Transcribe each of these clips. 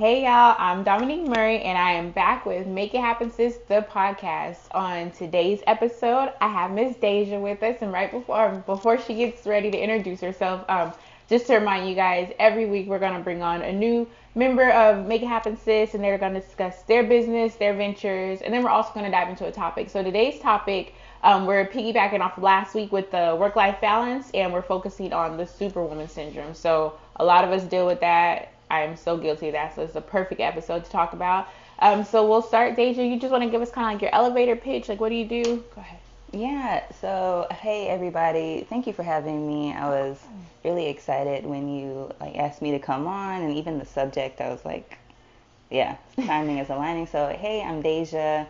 Hey y'all, I'm Dominique Murray and I am back with Make It Happen Sis, the podcast. On today's episode, I have Miss Dasia with us, and right before she gets ready to introduce herself, just to remind you guys, every week we're gonna bring on a new member of Make It Happen Sis, and they're gonna discuss their business, their ventures, and then we're also gonna dive into a topic. So today's topic, we're piggybacking off of last week with the work-life balance, and we're focusing on the Superwoman Syndrome. So a lot of us deal with that. I am so guilty of that, so it's a perfect episode to talk about. So we'll start. Deja, you just want to give us kind of like your elevator pitch? Like, what do you do? Go ahead. Yeah, so hey everybody, thank you for having me. I was really excited when you asked me to come on, and even the subject, I was like, yeah, timing is aligning. So hey, I'm Dasia.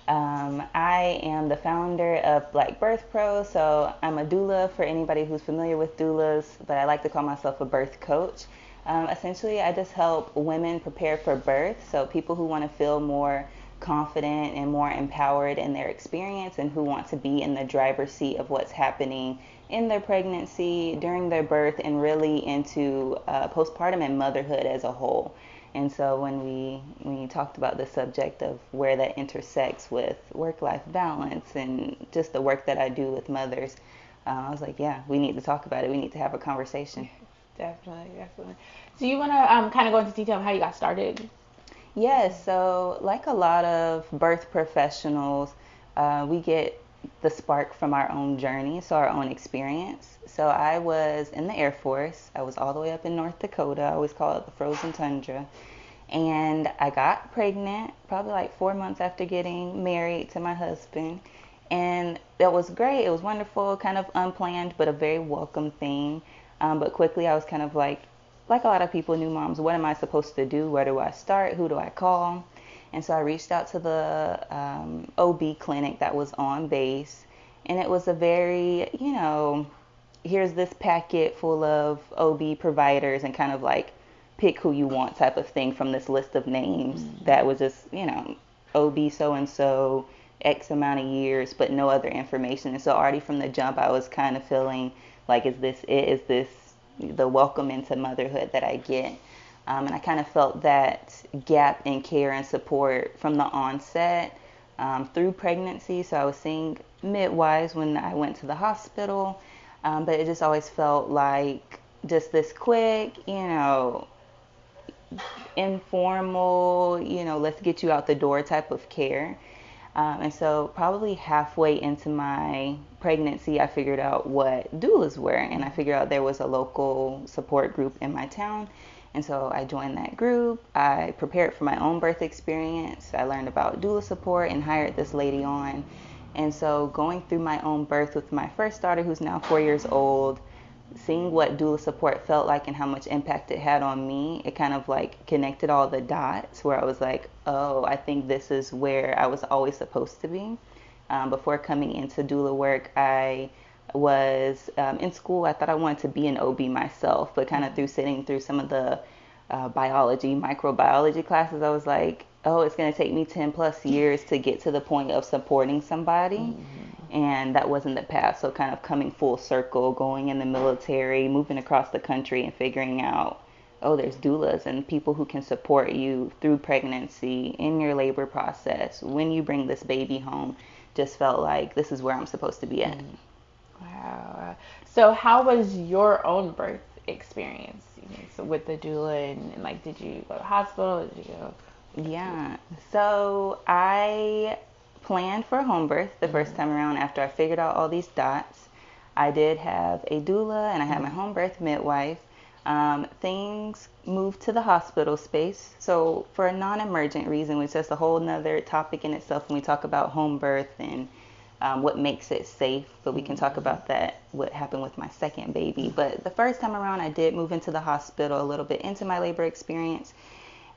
I am the founder of Black Birth Pro, so I'm a doula for anybody who's familiar with doulas, but I like to call myself a birth coach. Essentially, I just help women prepare for birth, so people who want to feel more confident and more empowered in their experience and who want to be in the driver's seat of what's happening in their pregnancy, during their birth, and really into postpartum and motherhood as a whole. And so when we talked about the subject of where that intersects with work-life balance and just the work that I do with mothers, I was like, yeah, we need to talk about it. We need to have a conversation. Definitely, definitely. So you want to kind of go into detail of how you got started? Yes, so like a lot of birth professionals, we get the spark from our own journey, so our own experience. So I was in the Air Force. I was all the way up in North Dakota. I always call it the frozen tundra. And I got pregnant probably like 4 months after getting married to my husband. And that was great. It was wonderful, kind of unplanned, but a very welcome thing. But quickly I was kind of like a lot of people, new moms, what am I supposed to do? Where do I start? Who do I call? And so I reached out to the OB clinic that was on base. And it was a very, here's this packet full of OB providers and kind of like pick who you want type of thing from this list of names that was just, OB so and so, X amount of years, but no other information. And so already from the jump, I was kind of feeling like, is this it? Is this the welcome into motherhood that I get? And I kind of felt that gap in care and support from the onset through pregnancy. So I was seeing midwives when I went to the hospital, but it just always felt like just this quick, informal, let's get you out the door type of care. And so probably halfway into my pregnancy, I figured out what doulas were, and I figured out there was a local support group in my town. And so I joined that group. I prepared for my own birth experience. I learned about doula support and hired this lady on. And so going through my own birth with my first daughter, who's now 4 years old, seeing what doula support felt like and how much impact it had on me, it kind of like connected all the dots where I was like, oh, I think this is where I was always supposed to be. Before coming into doula work, I was in school. I thought I wanted to be an OB myself, but kind of through sitting through some of the biology, microbiology classes, I was like, oh, it's going to take me 10 plus years to get to the point of supporting somebody. And that wasn't the path. So kind of coming full circle, going in the military, moving across the country and figuring out, oh, there's doulas and people who can support you through pregnancy, in your labor process, when you bring this baby home, just felt like this is where I'm supposed to be at. Wow. So how was your own birth experience? So with the doula and like, did you go to the hospital? Did you go? Yeah. So I planned for a home birth the first time around after I figured out all these dots. I did have a doula and I had my home birth midwife. Things moved to the hospital space. So for a non-emergent reason, which is a whole nother topic in itself when we talk about home birth and what makes it safe. But we can talk about that, what happened with my second baby. But the first time around, I did move into the hospital a little bit into my labor experience.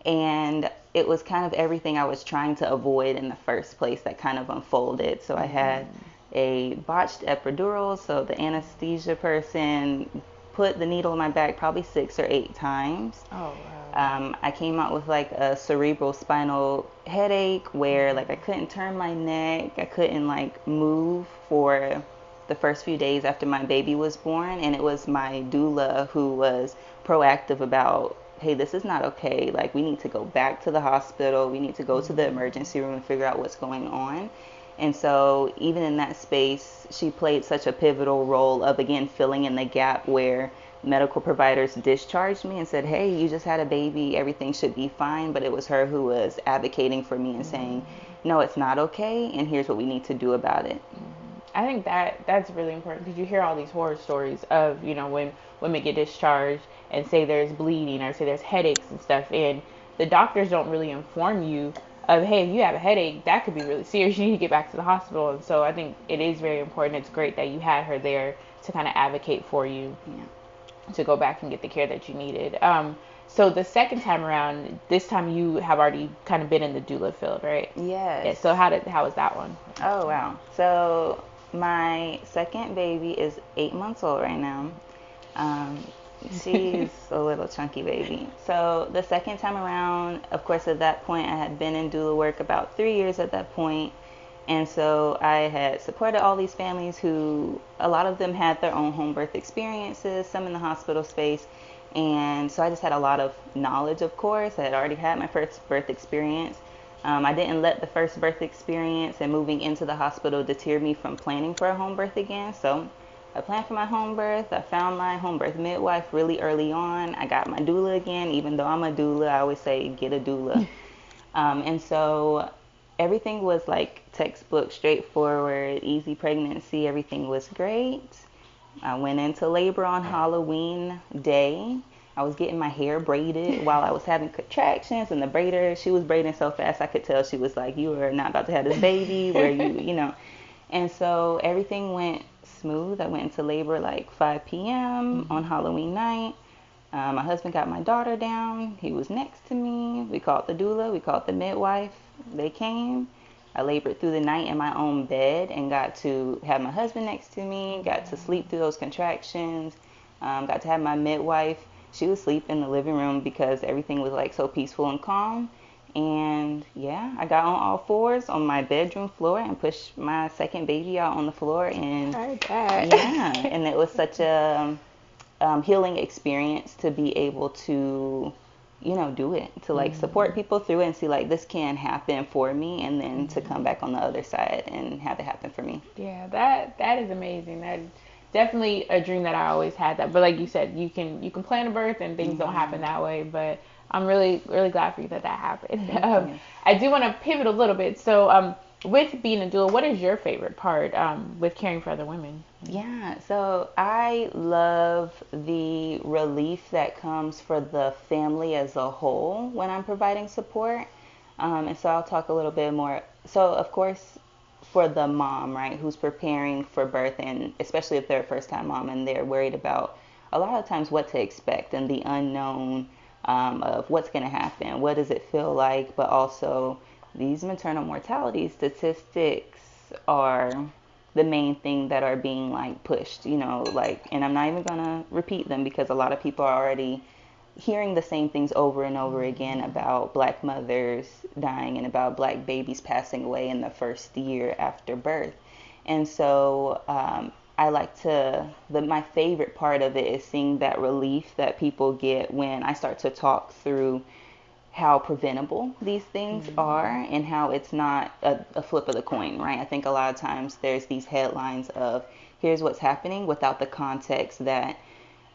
And it was kind of everything I was trying to avoid in the first place that kind of unfolded. So I had a botched epidural. So the anesthesia person put the needle in my back probably 6 or 8 times. Oh, wow. I came out with like a cerebral spinal headache where like I couldn't turn my neck. I couldn't like move for the first few days after my baby was born. And it was my doula who was proactive about hey, this is not okay. Like, we need to go back to the hospital. We need to go to the emergency room and figure out what's going on. And so even in that space, she played such a pivotal role of, again, filling in the gap where medical providers discharged me and said, hey, you just had a baby, everything should be fine. But it was her who was advocating for me and saying, no, it's not okay, and here's what we need to do about it. I think that's really important, because you hear all these horror stories of, when women get discharged and say there's bleeding or say there's headaches and stuff, and the doctors don't really inform you of, hey, if you have a headache, that could be really serious. You need to get back to the hospital. And so I think it is very important. It's great that you had her there to kind of advocate for you, to go back and get the care that you needed. So the second time around, this time you have already kind of been in the doula field, right? Yes. Yeah, so how was that one? Oh, wow. So my second baby is 8 months old right now. She's a little chunky baby. So the second time around, of course, at that point, I had been in doula work about 3 years at that point. And so I had supported all these families who, a lot of them had their own home birth experiences, some in the hospital space. And so I just had a lot of knowledge, of course. I had already had my first birth experience. I didn't let the first birth experience and moving into the hospital deter me from planning for a home birth again. So I planned for my home birth. I found my home birth midwife really early on. I got my doula again. Even though I'm a doula, I always say get a doula. And so everything was like textbook, straightforward, easy pregnancy. Everything was great. I went into labor on Halloween day. I was getting my hair braided while I was having contractions, and the braider, she was braiding so fast I could tell she was like, you are not about to have this baby, where you. And so everything went smooth. I went into labor like 5 p.m. on Halloween night. My husband got my daughter down. He was next to me. We called the doula. We called the midwife. They came. I labored through the night in my own bed and got to have my husband next to me, got to sleep through those contractions, got to have my midwife. She would sleep in the living room because everything was like so peaceful and calm. And yeah, I got on all fours on my bedroom floor and pushed my second baby out on the floor. And yeah, and it was such a healing experience to be able to, do it, to like support people through it and see like this can happen for me, and then to come back on the other side and have it happen for me. Yeah, that is amazing. That is definitely a dream that I always had. That, but like you said, you can plan a birth and things don't happen that way. But I'm really glad for you that happened. I do want to pivot a little bit. So with being a doula, what is your favorite part with caring for other women? Yeah, so I love the relief that comes for the family as a whole when I'm providing support. And so I'll talk a little bit more. So of course, for the mom, right, who's preparing for birth, and especially if they're a first-time mom and they're worried about a lot of times what to expect and the unknown of what's going to happen, what does it feel like, but also these maternal mortality statistics are the main thing that are being like pushed, and I'm not even going to repeat them because a lot of people are already hearing the same things over and over again about Black mothers dying and about Black babies passing away in the first year after birth. And so I like my favorite part of it is seeing that relief that people get when I start to talk through how preventable these things are and how it's not a flip of the coin, right? I think a lot of times there's these headlines of here's what's happening without the context that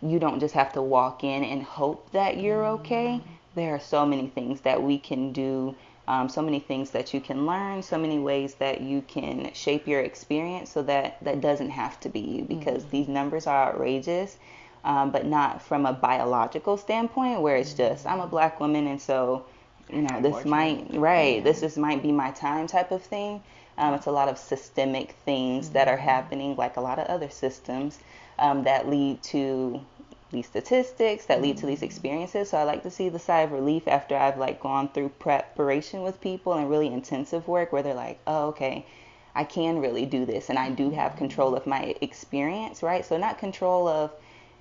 you don't just have to walk in and hope that you're okay. There are so many things that we can do, so many things that you can learn, so many ways that you can shape your experience so that doesn't have to be you, because these numbers are outrageous. But not from a biological standpoint where it's just, I'm a Black woman and so, this just might be my time type of thing. It's a lot of systemic things that are happening, like a lot of other systems, that lead to these statistics, that lead to these experiences. So I like to see the sigh of relief after I've like gone through preparation with people and really intensive work where they're like, oh, okay, I can really do this and I do have control of my experience, right? So not control of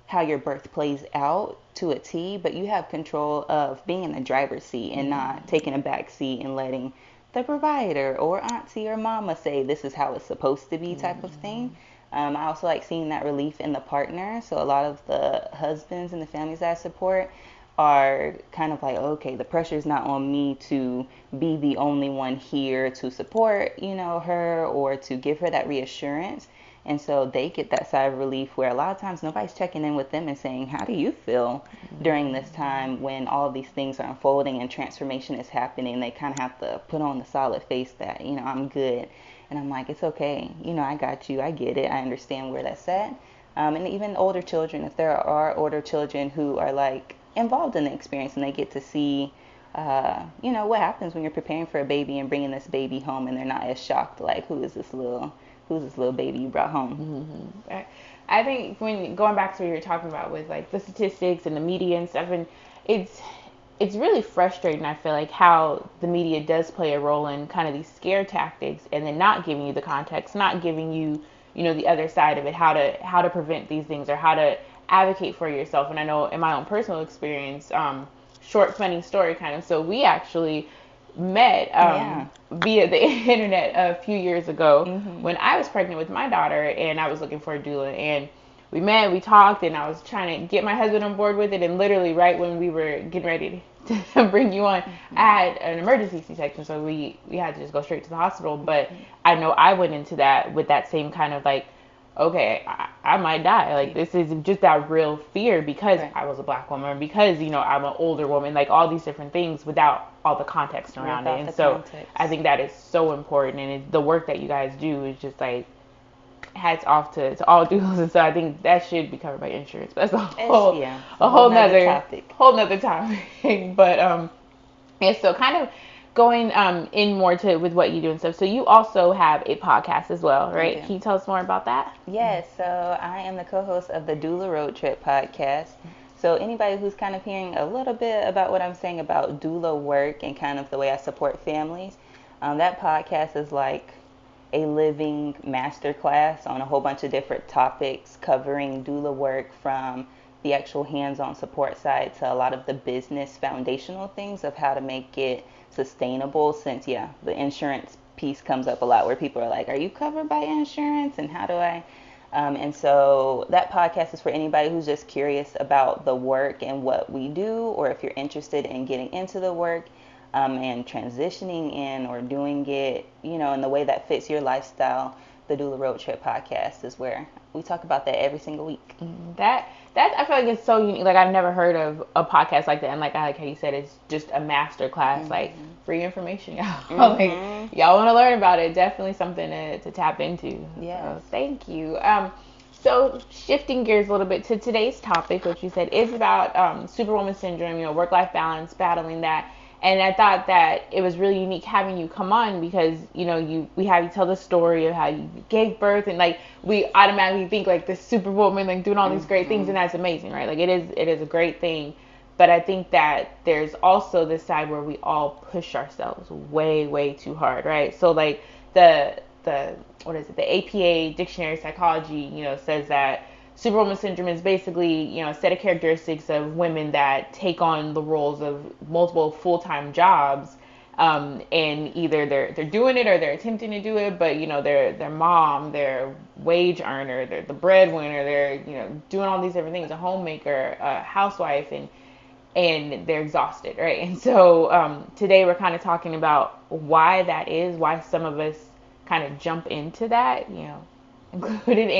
how your birth plays out to a T, but you have control of being in the driver's seat and not taking a back seat and letting the provider or auntie or mama say this is how it's supposed to be type of thing. I also like seeing that relief in the partner. So a lot of the husbands and the families that I support, are kind of like, okay, the pressure is not on me to be the only one here to support, her, or to give her that reassurance. And so they get that sigh of relief where a lot of times nobody's checking in with them and saying, how do you feel during this time when all of these things are unfolding and transformation is happening? They kind of have to put on the solid face that, I'm good. And I'm like, it's okay. I got you. I get it. I understand where that's at. And even older children, if there are older children who are like involved in the experience and they get to see, what happens when you're preparing for a baby and bringing this baby home and they're not as shocked, like, who's this little baby you brought home? Mm-hmm. I think when going back to what you were talking about with like the statistics and the media and stuff, and it's really frustrating. I feel like how the media does play a role in kind of these scare tactics, and then not giving you the context, not giving you the other side of it, how to prevent these things or how to advocate for yourself. And I know in my own personal experience, short funny story kind of. So we actually met via the internet a few years ago when I was pregnant with my daughter and I was looking for a doula, and we met, we talked, and I was trying to get my husband on board with it, and literally right when we were getting ready to bring you on, I had an emergency C-section, so we had to just go straight to the hospital. But I know I went into that with that same kind of like, okay, I might die. Like, this is just that real fear because I was a Black woman, because, I'm an older woman, like all these different things without all the context around it. And so I think that is so important. And the work that you guys do is just like, hats off to all doulas. And so I think that should be covered by insurance. But that's a whole nother topic. But, yeah, so kind of going in more to with what you do and stuff. So you also have a podcast as well, right? Can you tell us more about that? Yes. So I am the co-host of the Doula Road Trip podcast. So anybody who's kind of hearing a little bit about what I'm saying about doula work and kind of the way I support families, that podcast is like a living masterclass on a whole bunch of different topics covering doula work, from the actual hands-on support side to a lot of the business foundational things of how to make it sustainable, since the insurance piece comes up a lot where people are like, are you covered by insurance, and how do I and so that podcast is for anybody who's just curious about the work and what we do, or if you're interested in getting into the work and transitioning in or doing it, in the way that fits your lifestyle. The Doula Road Trip podcast is where we talk about that every single week. That I feel like it's so unique. Like, I've never heard of a podcast like that, and like how you said, it's just a master class, like free information, y'all. Like, y'all want to learn about it, definitely something to tap into. Yeah. So, thank you. So shifting gears a little bit to today's topic, which you said is about Superwoman Syndrome, work-life balance, battling that. And I thought that it was really unique having you come on because, we have you tell the story of how you gave birth, and like we automatically think like this Superwoman, like doing all these great things, and that's amazing, right? Like it is a great thing. But I think that there's also this side where we all push ourselves way, way too hard, right? So like the what is it? The APA Dictionary of Psychology, says that Superwoman Syndrome is basically, a set of characteristics of women that take on the roles of multiple full-time jobs, and either they're doing it or they're attempting to do it, but they're mom, they're wage earner, they're the breadwinner, they're doing all these different things, a homemaker, a housewife, and they're exhausted, right? And so today we're kind of talking about why that is, why some of us kind of jump into that, included,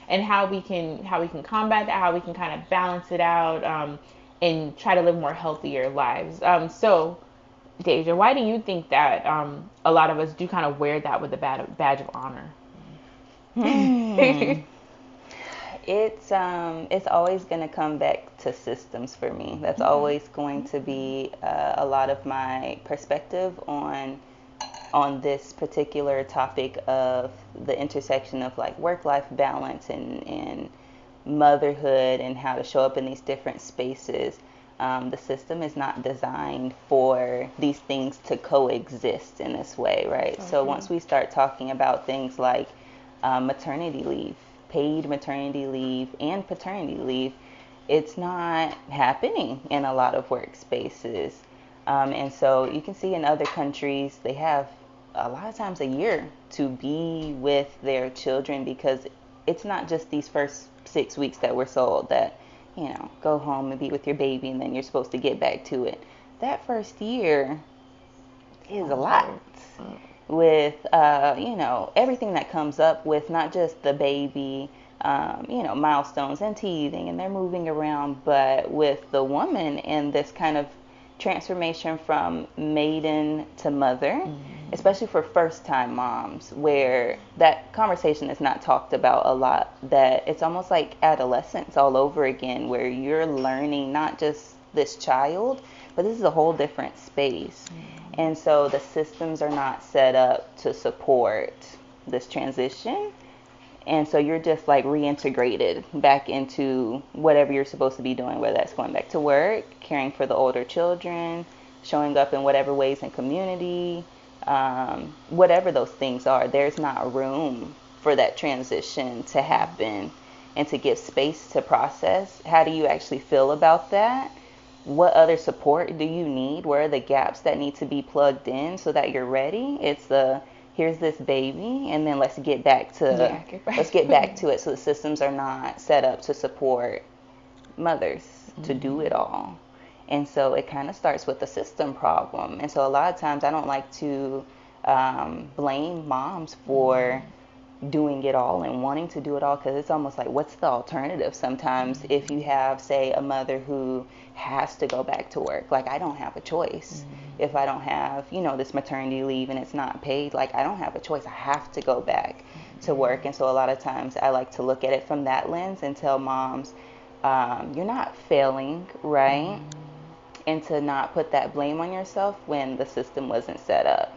and how we can combat that, how we can kind of balance it out, and try to live more healthier lives. So Dasia, why do you think that a lot of us do kind of wear that with a badge of honor? It's always going to come back to systems for me. That's always going to be a lot of my perspective on this particular topic of the intersection of like work-life balance and motherhood and how to show up in these different spaces. The system is not designed for these things to coexist in this way, right? So once we start talking about things like maternity leave, paid maternity leave, and paternity leave, it's not happening in a lot of workspaces. And so you can see in other countries, they have a lot of times a year to be with their children, because it's not just these first 6 weeks that we're sold that, go home and be with your baby, and then you're supposed to get back to it. That first year is a lot with, everything that comes up with not just the baby, milestones and teething, and they're moving around, but with the woman in this kind of transformation from maiden to mother, especially for first-time moms, where that conversation is not talked about a lot, that it's almost like adolescence all over again, where you're learning not just this child, but this is a whole different space. And so the systems are not set up to support this transition. And so you're just like reintegrated back into whatever you're supposed to be doing, whether that's going back to work, caring for the older children, showing up in whatever ways in community, whatever those things are. There's not room for that transition to happen and to give space to process. How do you actually feel about that? What other support do you need? Where are the gaps that need to be plugged in so that you're ready? It's here's this baby, and then let's get back to it. So the systems are not set up to support mothers to do it all. And so it kind of starts with the system problem. And so a lot of times I don't like to blame moms for doing it all and wanting to do it all, because it's almost like, what's the alternative sometimes if you have, say, a mother who has to go back to work? Like, I don't have a choice. If I don't have, this maternity leave and it's not paid, like, I don't have a choice. I have to go back to work. And so a lot of times I like to look at it from that lens and tell moms, you're not failing, right? And to not put that blame on yourself when the system wasn't set up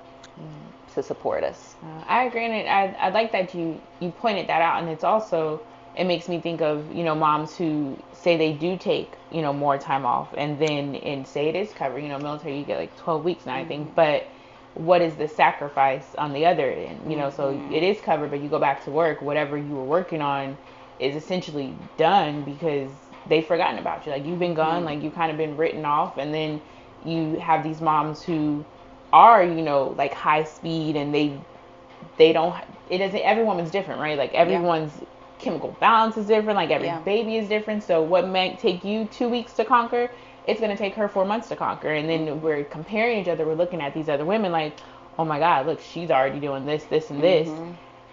to support us. I agree, and I like that you pointed that out. And it's also, it makes me think of, moms who say they do take, more time off, and then, and say it is covered, military, you get like 12 weeks now, I think, but what is the sacrifice on the other end? So it is covered, but you go back to work, whatever you were working on is essentially done because they've forgotten about you. Like, you've been gone, like, you've kind of been written off. And then you have these moms who are, like high speed, and they don't, it doesn't, every woman's different, right? Like, everyone's chemical balance is different, like every baby is different. So what might take you 2 weeks to conquer, it's going to take her 4 months to conquer. And then we're comparing each other, we're looking at these other women like, oh my God, look, she's already doing this, and this,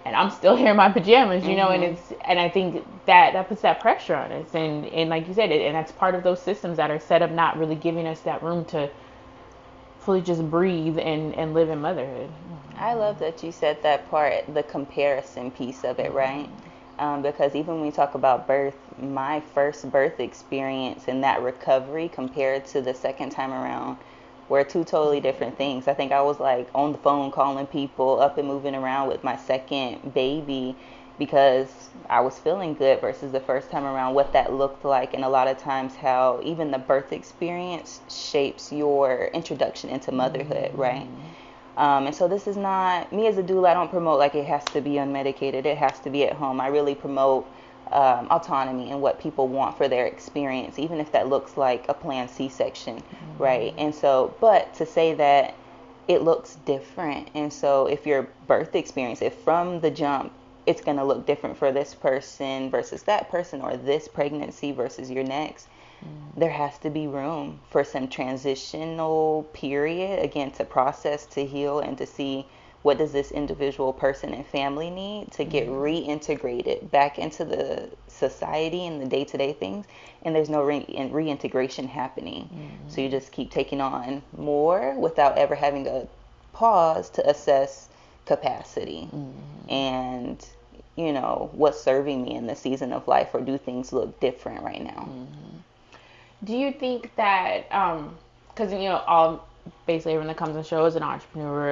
and I'm still here in my pajamas, and I think that puts that pressure on us, and like you said, and that's part of those systems that are set up not really giving us that room to fully just breathe and live in motherhood. I love that you said that part, the comparison piece of it, right? Because even when we talk about birth, my first birth experience and that recovery compared to the second time around were two totally different things. I think I was like on the phone calling people, up and moving around with my second baby because I was feeling good versus the first time around, what that looked like. And a lot of times how even the birth experience shapes your introduction into motherhood, right? And so this is not, me as a doula, I don't promote like it has to be unmedicated, it has to be at home. I really promote autonomy and what people want for their experience, even if that looks like a planned C-section, right? And so, but to say that it looks different, and so if your birth experience, if from the jump, it's going to look different for this person versus that person, or this pregnancy versus your next, there has to be room for some transitional period, again, to process, to heal, and to see what does this individual person and family need to get reintegrated back into the society and the day-to-day things. And there's no reintegration happening. So you just keep taking on more without ever having to pause to assess capacity and, what's serving me in the season of life, or do things look different right now? Do you think that, because, all basically everyone that comes on the show is an entrepreneur,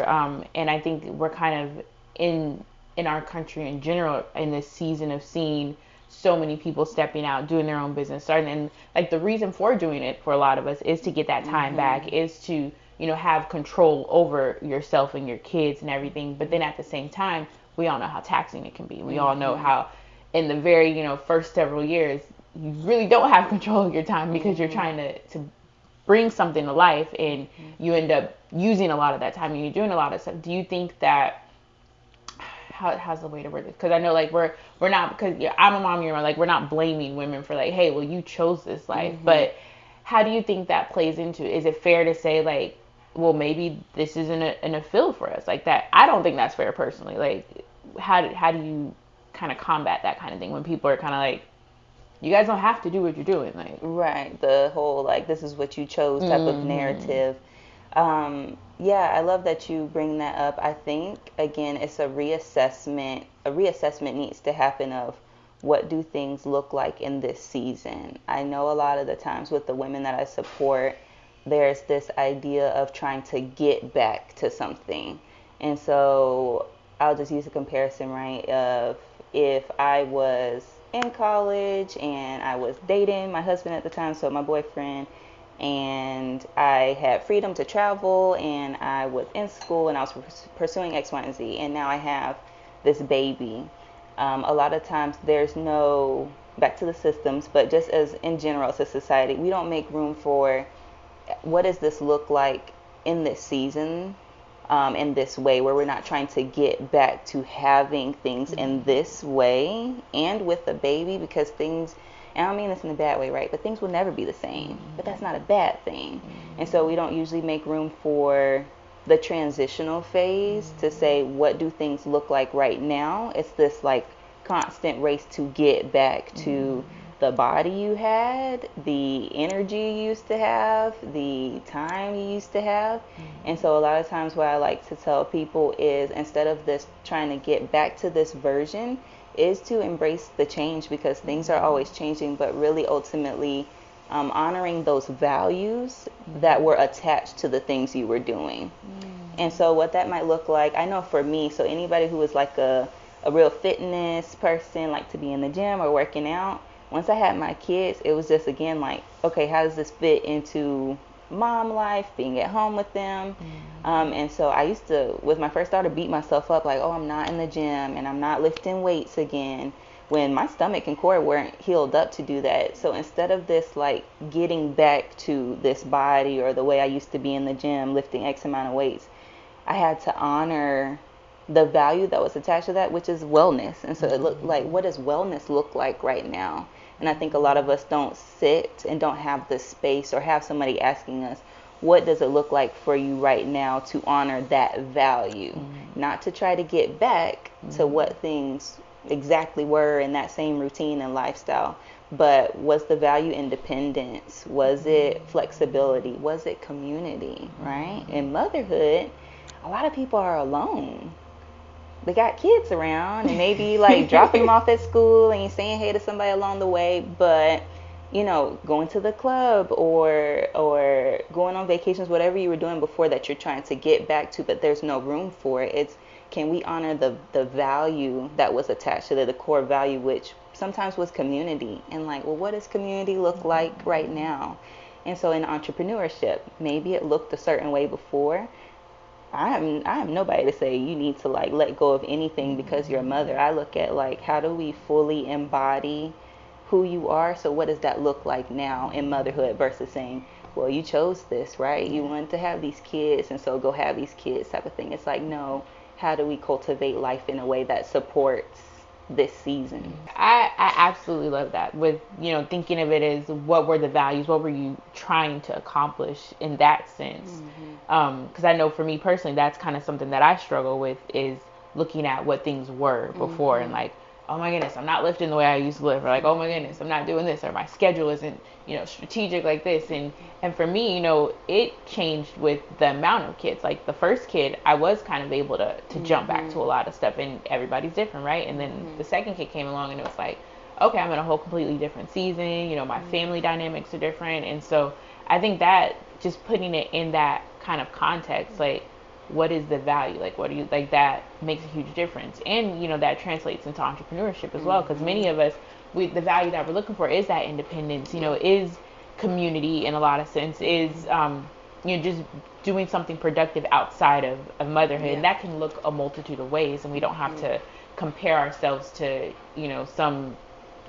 and I think we're kind of in our country in general in this season of seeing so many people stepping out, doing their own business, starting, and like the reason for doing it for a lot of us is to get that time back, is to, have control over yourself and your kids and everything. But then at the same time, we all know how taxing it can be. We all know how in the very, first several years, you really don't have control of your time because you're trying to bring something to life, and you end up using a lot of that time and you're doing a lot of stuff. Do you think that, how's the way to word this? Because I know like we're not, because I'm a mom, you're like, we're not blaming women for like, hey, well, you chose this life, but how do you think that plays into it? Is it fair to say like, well, maybe this isn't a field for us like that? I don't think that's fair personally. Like, how do you kind of combat that kind of thing when people are kind of like, you guys don't have to do what you're doing, like, right, the whole like this is what you chose type of narrative. Yeah, I love that you bring that up. I think again it's a reassessment. A reassessment needs to happen of what do things look like in this season. I know a lot of the times with the women that I support, there's this idea of trying to get back to something. And so I'll just use a comparison, right, of if I was in college and I was dating my husband at the time, so my boyfriend, and I had freedom to travel and I was in school and I was pursuing X, Y, and Z, and now I have this baby. A lot of times there's no, back to the systems, but just as in general as a society, we don't make room for what does this look like in this season, in this way, where we're not trying to get back to having things in this way and with a baby, because things, and I don't mean this in a bad way, right, but things will never be the same, but that's not a bad thing. And so we don't usually make room for the transitional phase to say, what do things look like right now? It's this like constant race to get back to the body you had, the energy you used to have, the time you used to have. And so a lot of times what I like to tell people is, instead of this trying to get back to this version, is to embrace the change, because things are always changing, but really ultimately honoring those values that were attached to the things you were doing. And so what that might look like, I know for me, so anybody who is like a real fitness person, like to be in the gym or working out, once I had my kids, it was just, again, like, okay, how does this fit into mom life, being at home with them? And so I used to, with my first daughter, beat myself up like, oh, I'm not in the gym and I'm not lifting weights again, when my stomach and core weren't healed up to do that. So instead of this like getting back to this body or the way I used to be in the gym lifting X amount of weights, I had to honor the value that was attached to that, which is wellness. And so it looked like, what does wellness look like right now? And I think a lot of us don't sit and don't have the space or have somebody asking us, what does it look like for you right now to honor that value? Not to try to get back to what things exactly were in that same routine and lifestyle, but was the value independence? Was it flexibility? Was it community, right? In motherhood, a lot of people are alone. They got kids around and maybe like dropping them off at school and you're saying hey to somebody along the way, but you know, going to the club or going on vacations, whatever you were doing before that you're trying to get back to, but there's no room for it. It's, can we honor the value that was attached to the core value, which sometimes was community? And like, well, what does community look like right now? And so in entrepreneurship, maybe it looked a certain way before. I am nobody to say you need to like let go of anything because you're a mother. I look at like, how do we fully embody who you are? So what does that look like now in motherhood versus saying, well, you chose this, right? You wanted to have these kids, and so go have these kids type of thing. It's like, no, how do we cultivate life in a way that supports this season? I absolutely love that, with, you know, thinking of it as what were the values, what were you trying to accomplish in that sense. Because I know for me personally, that's kind of something that I struggle with, is looking at what things were before and like, oh my goodness, I'm not lifting the way I used to lift, or like, oh my goodness, I'm not doing this, or my schedule isn't, you know, strategic like this. And for me, you know, it changed with the amount of kids. Like the first kid, I was kind of able to jump back to a lot of stuff, and everybody's different, right? And then the second kid came along and it was like, okay, I'm in a whole completely different season, you know, my family dynamics are different. And so I think that just putting it in that kind of context, like, what is the value? Like, what do you, like, that makes a huge difference. And, you know, that translates into entrepreneurship as well, because many of us, the value that we're looking for is that independence, you know, is community in a lot of sense, is, you know, just doing something productive outside of motherhood. And that can look a multitude of ways, and we don't have to compare ourselves to, you know, some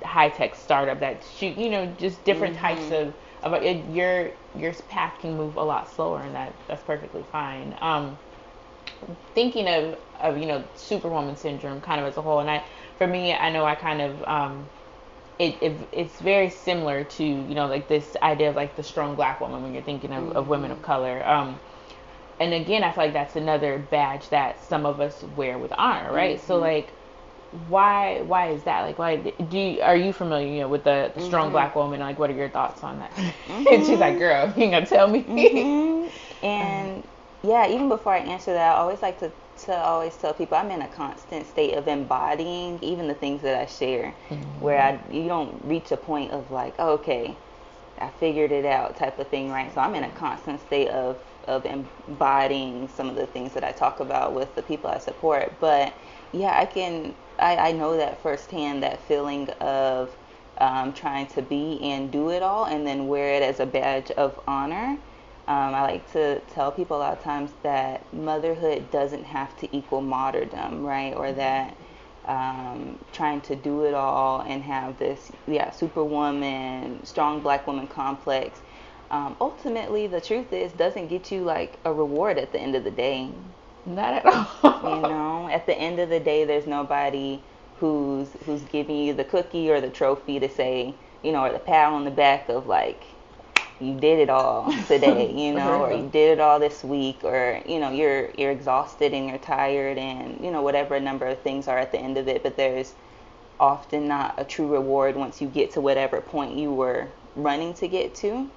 high-tech startup that shoot, you know, just different types of your path can move a lot slower, and that's perfectly fine. thinking of Superwoman Syndrome kind of as a whole, and for me, I know I kind of it's very similar to like this idea of like the strong black woman when you're thinking of women of color. And again, I feel like that's another badge that some of us wear with honor, right? So like, why is that? Like, why are you familiar, with the strong black woman? Like, what are your thoughts on that? And she's like, girl, you ain't gonna tell me. And yeah, even before I answer that, I always like to always tell people I'm in a constant state of embodying even the things that I share, where you don't reach a point of like, oh, okay, I figured it out type of thing, right? So I'm in a constant state of embodying some of the things that I talk about with the people I support. But yeah, I know that firsthand, that feeling of trying to be and do it all and then wear it as a badge of honor. I like to tell people a lot of times that motherhood doesn't have to equal martyrdom, right? Or that trying to do it all and have this, superwoman, strong black woman complex. Ultimately, the truth is, doesn't get you like a reward at the end of the day. Not at all. At the end of the day, there's nobody who's giving you the cookie or the trophy to say, or the pat on the back of like, you did it all today, or you did it all this week, or you're exhausted and you're tired, and whatever a number of things are at the end of it. But there's often not a true reward once you get to whatever point you were running to get to.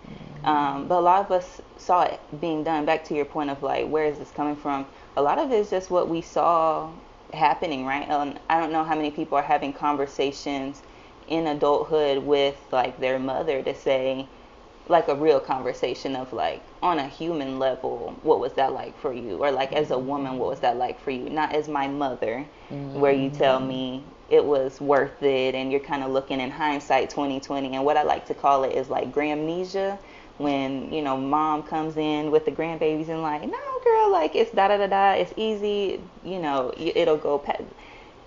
But a lot of us saw it being done. Back to your point of like, where is this coming from? A lot of it is just what we saw happening, right? I don't know how many people are having conversations in adulthood with like their mother to say, like a real conversation of like, on a human level, what was that like for you? Or like, as a woman, what was that like for you? Not as my mother, where you tell me it was worth it and you're kind of looking in hindsight 2020. And what I like to call it is like gramnesia, when mom comes in with the grandbabies and like, no girl, like it's da da da da, it's easy, it'll go past.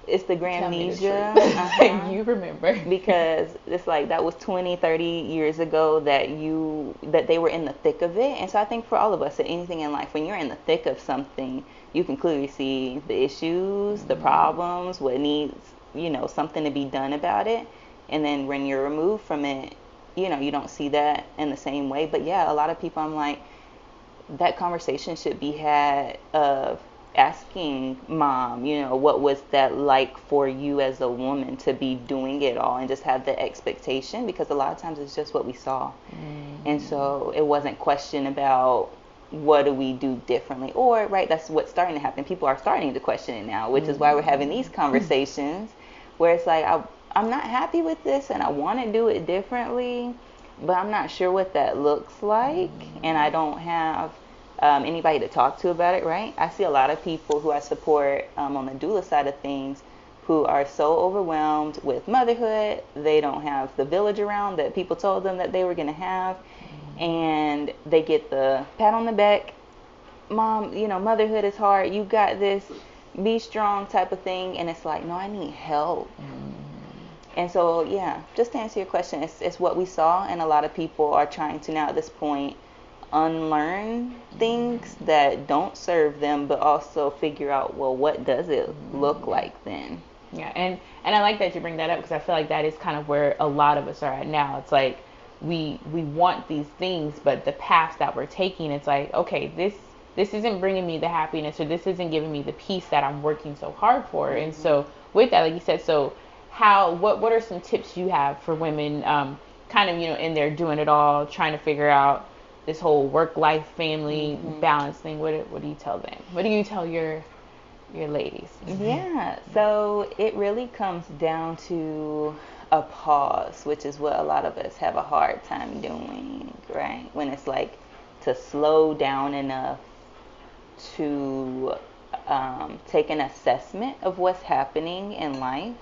It's the gramnesia. You remember. Because it's like that was 20, 30 years ago that they were in the thick of it. And so I think for all of us, at anything in life, when you're in the thick of something, you can clearly see the issues, the problems, what needs, something to be done about it. And then when you're removed from it, you don't see that in the same way. But yeah, a lot of people, I'm like, that conversation should be had of asking mom, what was that like for you as a woman to be doing it all, and just have the expectation, because a lot of times it's just what we saw. And so it wasn't question about what do we do differently, or right, that's what's starting to happen. People are starting to question it now, which is why we're having these conversations where it's like, I'm not happy with this and I want to do it differently, but I'm not sure what that looks like, and I don't have anybody to talk to about it, right? I see a lot of people who I support on the doula side of things who are so overwhelmed with motherhood, they don't have the village around that people told them that they were going to have, and they get the pat on the back, mom, motherhood is hard, you got this, be strong type of thing, and it's like, no, I need help. And so, yeah, just to answer your question, it's what we saw, and a lot of people are trying to now at this point unlearn things that don't serve them, but also figure out, well, what does it look like then? Yeah, and I like that you bring that up, because I feel like that is kind of where a lot of us are at now. It's like we want these things, but the paths that we're taking, it's like, okay, this isn't bringing me the happiness, or this isn't giving me the peace that I'm working so hard for. And so with that, like you said, so what are some tips you have for women kind of in there doing it all, trying to figure out this whole work-life family balance thing? What do you tell them? What do you tell your ladies? Yeah, so it really comes down to a pause, which is what a lot of us have a hard time doing, right? When it's like to slow down enough to take an assessment of what's happening in life.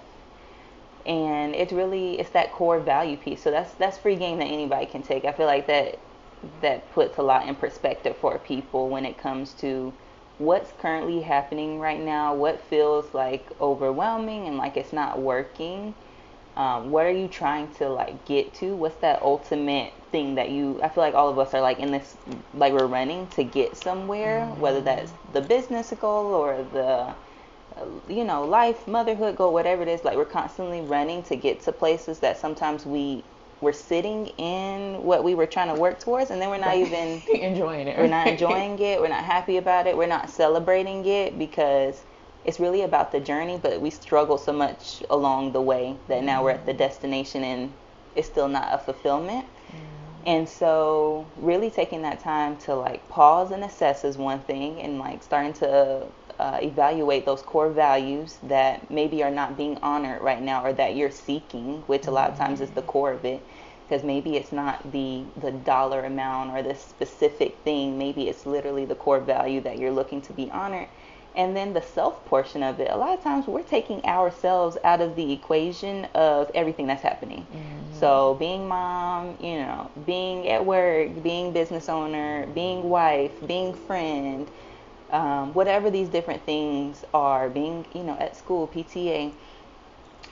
And it's that core value piece. So that's free game that anybody can take. I feel like that puts a lot in perspective for people when it comes to what's currently happening right now, what feels like overwhelming and like it's not working. What are you trying to like get to? What's that ultimate thing that I feel like all of us are like in this, like we're running to get somewhere, whether that's the business goal or the, life, motherhood goal, whatever it is. Like we're constantly running to get to places that sometimes we're sitting in what we were trying to work towards, and then we're not even enjoying it. We're not enjoying it. We're not happy about it. We're not celebrating it, because it's really about the journey, but we struggle so much along the way that now we're at the destination and it's still not a fulfillment. And so really taking that time to like pause and assess is one thing, and like starting to evaluate those core values that maybe are not being honored right now, or that you're seeking, which a lot of times is the core of it, because maybe it's not the dollar amount or the specific thing. Maybe it's literally the core value that you're looking to be honored. And then the self portion of it, a lot of times we're taking ourselves out of the equation of everything that's happening. So being mom, being at work, being business owner, being wife, being friend, whatever these different things are, being, at school, PTA,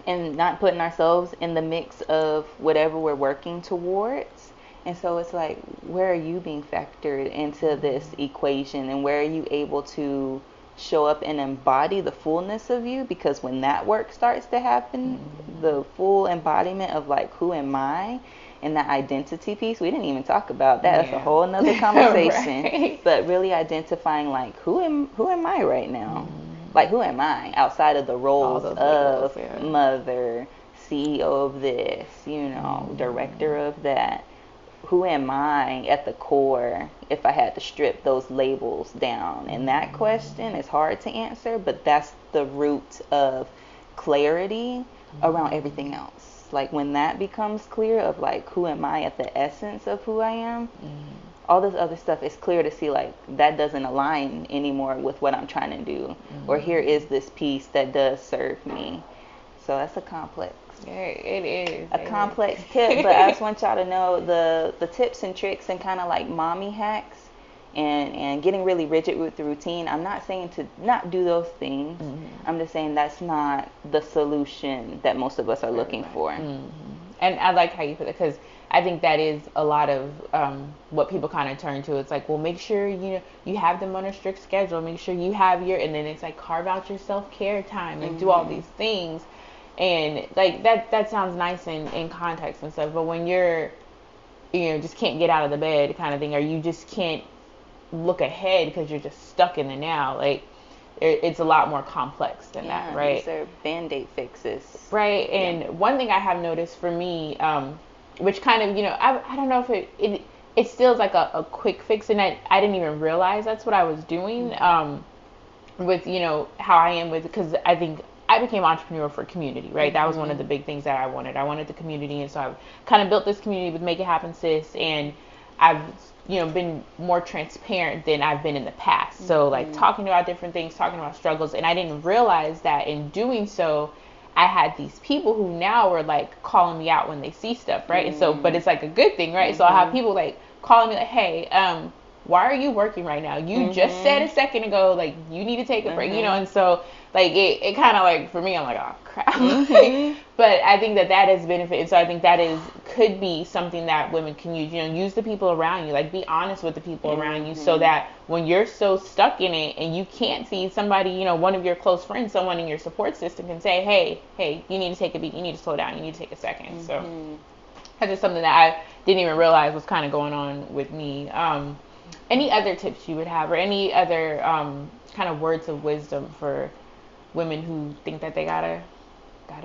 and not putting ourselves in the mix of whatever we're working towards. And so it's like, where are you being factored into this equation, and where are you able to show up and embody the fullness of you? Because when that work starts to happen, the full embodiment of like, who am I, and that identity piece, we didn't even talk about that. That's a whole nother conversation. Right. But really identifying like, who am I right now? Like, who am I outside of the roles of mother, CEO of this, director of that? Who am I at the core if I had to strip those labels down? And that question is hard to answer, but that's the root of clarity around everything else. Like when that becomes clear of like, who am I at the essence of who I am? All this other stuff is clear to see, like, that doesn't align anymore with what I'm trying to do. Or here is this piece that does serve me. So that's a complex. Yeah, it is. A complex tip, but I just want y'all to know the tips and tricks and kind of like mommy hacks and getting really rigid with the routine. I'm not saying to not do those things. I'm just saying that's not the solution that most of us are looking for. And I like how you put it, because I think that is a lot of what people kind of turn to. It's like, well, make sure you have them on a strict schedule. Make sure you have and then it's like, carve out your self-care time and do all these things. And like that sounds nice in context and stuff, but when you're just can't get out of the bed kind of thing, or you just can't look ahead because you're just stuck in the now, like it's a lot more complex than that, right? These are band-aid fixes, right? And one thing I have noticed for me, which kind of I don't know if it still is like a quick fix, and I didn't even realize that's what I was doing with how I am with, because I think I became entrepreneur for community, right? That was one of the big things that I wanted. I wanted the community, and so I've kind of built this community with Make It Happen Sis, and I've been more transparent than I've been in the past. So like talking about different things, talking about struggles, and I didn't realize that in doing so, I had these people who now were like calling me out when they see stuff, right? And so, but it's like a good thing, right? So I have people like calling me like, hey, why are you working right now? You just said a second ago, like, you need to take a break, and so like it kind of like, for me, I'm like, oh crap. But I think that is benefit, and so I think that could be something that women can use. Use the people around you, like be honest with the people around you, so that when you're so stuck in it and you can't see somebody, one of your close friends, someone in your support system can say, hey, you need to take a beat, you need to slow down, you need to take a second. So that's just something that I didn't even realize was kind of going on with me. Any other tips you would have, or any other kind of words of wisdom for women who think that they gotta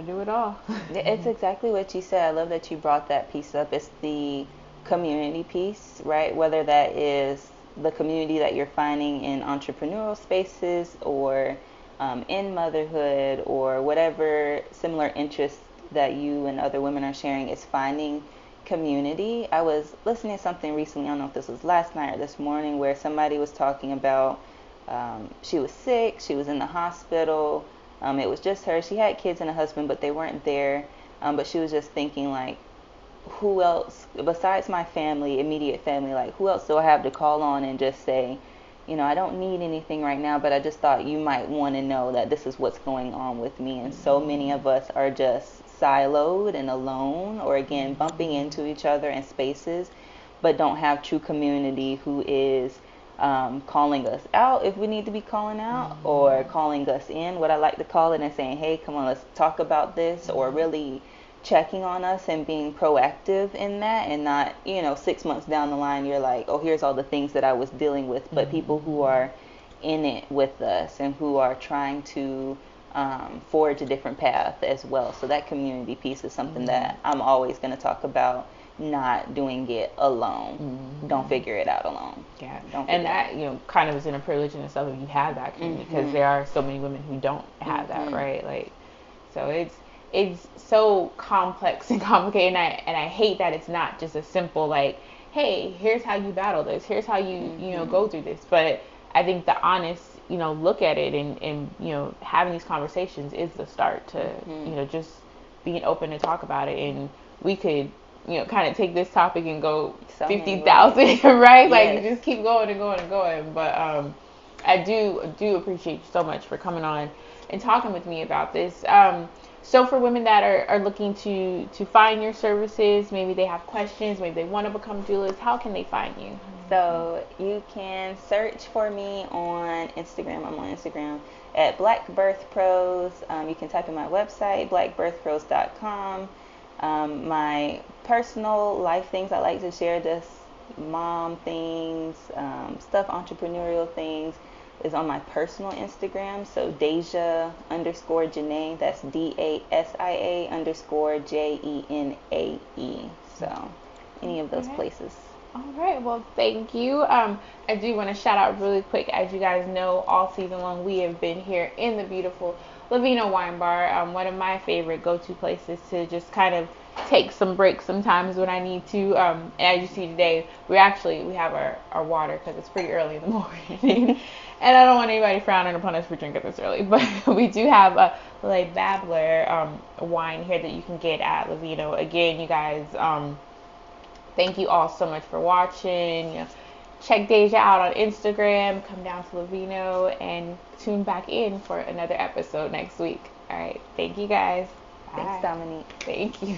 do it all? It's exactly what you said. I love that you brought that piece up. It's the community piece, right? Whether that is the community that you're finding in entrepreneurial spaces, or in motherhood, or whatever similar interests that you and other women are sharing, is finding community. I was listening to something recently, I don't know if this was last night or this morning, where somebody was talking about she was sick, she was in the hospital, it was just her, she had kids and a husband, but they weren't there, but she was just thinking like, who else besides my family, immediate family, like who else do I have to call on and just say, I don't need anything right now, but I just thought you might want to know that this is what's going on with me. And so many of us are just siloed and alone, or again bumping into each other in spaces but don't have true community who is calling us out if we need to be calling out, or calling us in, what I like to call it, and saying, hey, come on, let's talk about this, or really checking on us and being proactive in that, and not, 6 months down the line, you're like, oh, here's all the things that I was dealing with, but people who are in it with us and who are trying to forge a different path as well. So that community piece is something that I'm always going to talk about. Not doing it alone. Don't figure it out alone. Yeah. And that, kind of is in a privilege in itself if you have that community, because there are so many women who don't have that, right? Like, so it's so complex and complicated, and I hate that it's not just a simple, like, hey, here's how you battle this, here's how you go through this. But I think the honest, look at it and having these conversations is the start to, just being open to talk about it. And we could, kind of take this topic and go 50,000, right? Like, just keep going and going and going. But I do appreciate you so much for coming on and talking with me about this. So for women that are looking to find your services, maybe they have questions, maybe they want to become doulas, how can they find you? So you can search for me on Instagram. I'm on Instagram at Black Birth Pros. You can type in my website, blackbirthpros.com. My personal life things I like to share, just mom things, stuff, entrepreneurial things, is on my personal Instagram. So Dasia_Janae, that's DASIA_JENAE. So any of those places. All right. Well, thank you. I do want to shout out really quick. As you guys know, all season long, we have been here in the beautiful Lavino Wine Bar, one of my favorite go-to places to just kind of take some breaks sometimes when I need to. And as you see today, we have our water because it's pretty early in the morning. And I don't want anybody frowning upon us for drinking this early. But we do have a Le Babler wine here that you can get at Lavino. Again, you guys, thank you all so much for watching. Check Dasia out on Instagram. Come down to Lavino and tune back in for another episode next week. All right. Thank you guys. Thanks, Bye. Dominique. Thank you.